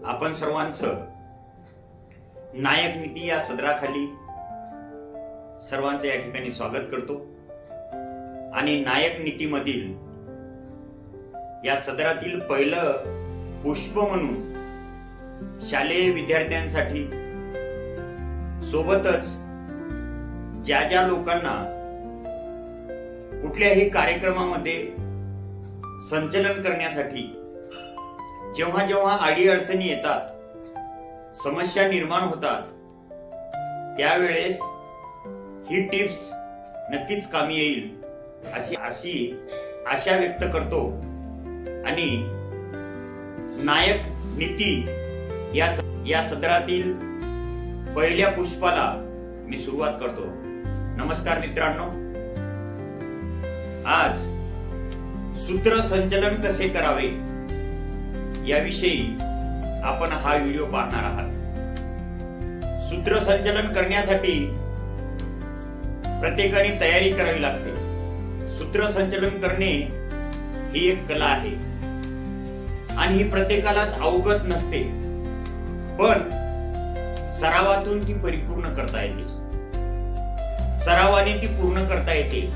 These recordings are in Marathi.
आपण सर्वांचं नायक नीती या सदराखाली सर्वांचं या ठिकाणी स्वागत करतो आणि नायक नीतीमधील या सदरातील पहिलं पुष्प म्हणून शालेय विद्यार्थ्यांसाठी सोबतच ज्या ज्या लोकांना कुठल्याही कार्यक्रमामध्ये संचलन करण्यासाठी जेव्हा जेव्हा अडीअडचणी येतात, समस्या निर्माण होतात, त्यावेळेस ही टिप्स नक्कीच कामी येईल अशी आशा व्यक्त करतो आणि नायक नीती या सदरातील पहिल्या पुष्पाला मी सुरुवात करतो। नमस्कार मित्रांनो, आज सूत्रसंचलन कसे करावे याविषयी आपण हा व्हिडिओ पाहणार आहात। सूत्रसंचलन करण्यासाठी प्रत्येकाने तयारी करावी लागते। सूत्रसंचलन करणे ही एक कला आहे आणि ही प्रत्येकालाच अवगत नसते, पण सरावातून ती परिपूर्ण करता येते, सरावाने ती पूर्ण करता येते।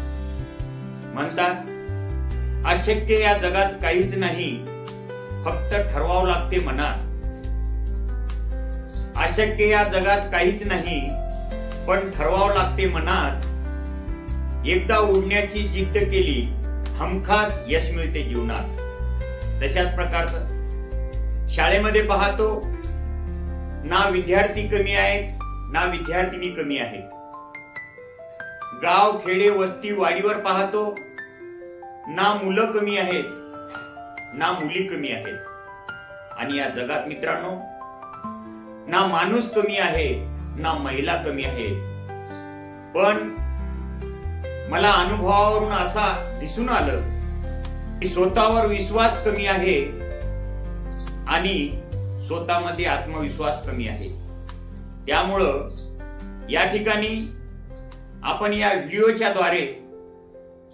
म्हणतात अशक्य या जगात काहीच नाही, फक्त ठरवावं लागते मनात। अशक्य या जगात काहीच नाही, पण ठरवावं लागते मनात। एकदा उडण्याची जिद्द केली, हमखास यश मिळते जीवनात। तशाच प्रकारचं शाळेमध्ये पाहतो ना विद्यार्थी कमी आहेत ना विद्यार्थिनी कमी आहेत। गाव खेडे वस्ती वाडीवर पाहतो ना मुलं कमी आहेत ना मुली कमी आहेत। आणि या जगात मित्रांनो ना माणूस कमी आहे ना महिला कमी आहे। पण मला अनुभवावरून असा दिसून आलं की स्वतःवर विश्वास कमी आहे आणि स्वतःमध्ये आत्मविश्वास कमी आहे। त्यामुळं या ठिकाणी आपण या व्हिडिओच्या द्वारे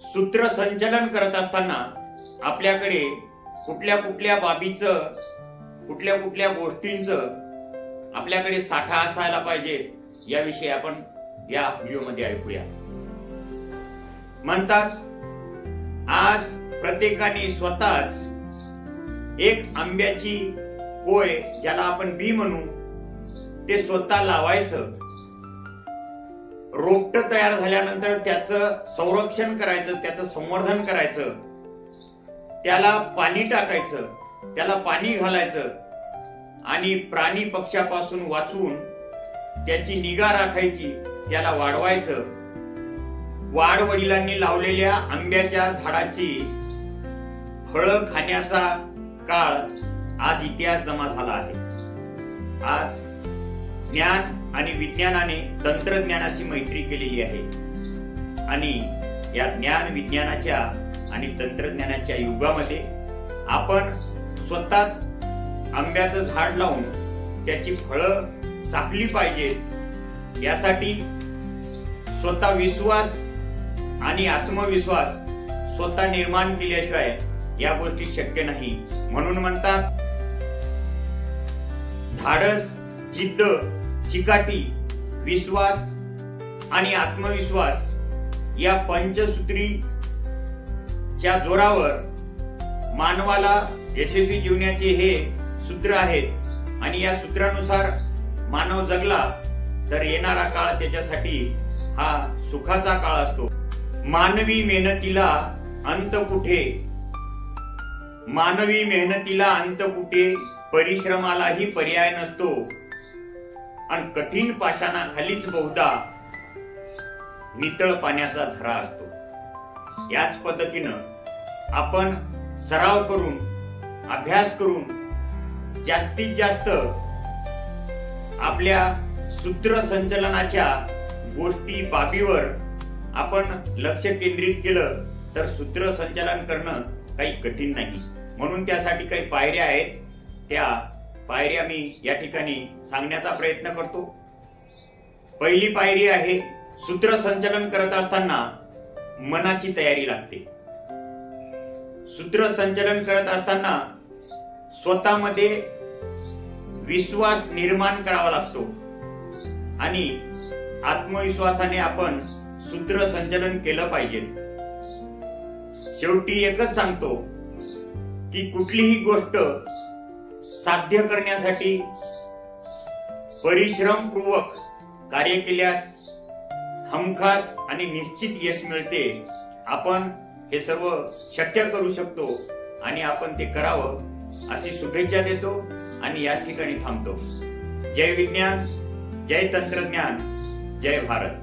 सूत्रसंचलन करत असताना आपल्याकडे कुठल्या कुठल्या बाबीचं, कुठल्या कुठल्या गोष्टींचं आपल्याकडे साठा असायला पाहिजे याविषयी आपण या व्हिडिओमध्ये ऐकूया। म्हणतात आज प्रत्येकाने स्वतःच एक आंब्याची कोय, ज्याला आपण बी म्हणू, ते स्वतः लावायचं। रोपट तयार झाल्यानंतर त्याचं संरक्षण करायचं, त्याचं संवर्धन करायचं, त्याला पाणी टाकायचं, त्याला पाणी घालायचं आणि प्राणी पक्ष्यापासून वाचवून त्याची निगा राखायची, त्याला वाढवायचं। वाढ वडिलांनी लावलेल्या आंब्याच्या झाडाची फळं खाण्याचा काळ आज इतिहास जमा झाला आहे। आज ज्ञान आणि विज्ञानाने तंत्रज्ञानाशी मैत्री केलेली आहे आणि या ज्ञान विज्ञानाच्या आणि तंत्रज्ञानाच्या युगामध्ये आपण स्वतःच आंब्याचं झाड लावून त्याची फळं सापली पाहिजेत, यासाठी स्वतः विश्वास आणि आत्मविश्वास स्वतः निर्माण केल्याशिवाय या गोष्टी शक्य नाही। म्हणून म्हणतात धाडस, जिद्द, चिकाटी, विश्वास आणि आत्मविश्वास या पंचसूत्रीच्या जोरावर मानवाला यशस्वी जीवनाचे हे सूत्र आहेत आणि या सूत्रानुसार मानव जगला तर येणारा काळ त्याच्यासाठी हा सुखाचा काळ असतो। मानवी मेहनतीला अंत कुठे, मानवी मेहनतीला अंत कुठे, परिश्रमालाही पर्याय नसतो आणि कठीण पाषाणाखालीच बहुधा नितळ पाण्याचा झरा असतो। याच पद्धतीनं आपण सराव करून, अभ्यास करून जास्तीत जास्त आपल्या सूत्रसंचलनाच्या गोष्टी, बाबीवर आपण लक्ष केंद्रित केलं तर सूत्रसंचलन करणं काही कठीण नाही। म्हणून त्यासाठी काही पायऱ्या आहेत, त्या पायऱ्या मी या ठिकाणी सांगण्याचा प्रयत्न करतो। पहिली पायरी आहे, सूत्रसंचलन करत असताना मनाची तयारी लागते। सूत्रसंचलन करत असताना स्वतःमध्ये विश्वास निर्माण करावा लागतो आणि आत्मविश्वासाने आपण सूत्रसंचलन केलं पाहिजे. शेवटी एकच सांगतो की कुठलीही गोष्ट साध्य करण्यासाठी परिश्रमपूर्वक कार्य केल्यास हमखास आणि निश्चित यश मिळते. आपण हे सर्व शक्य करू शकतो आणि आपण ते करावं अशी शुभेच्छा देतो आणि या ठिकाणी थांबतो. जय विज्ञान, जय तंत्रज्ञान, जय भारत.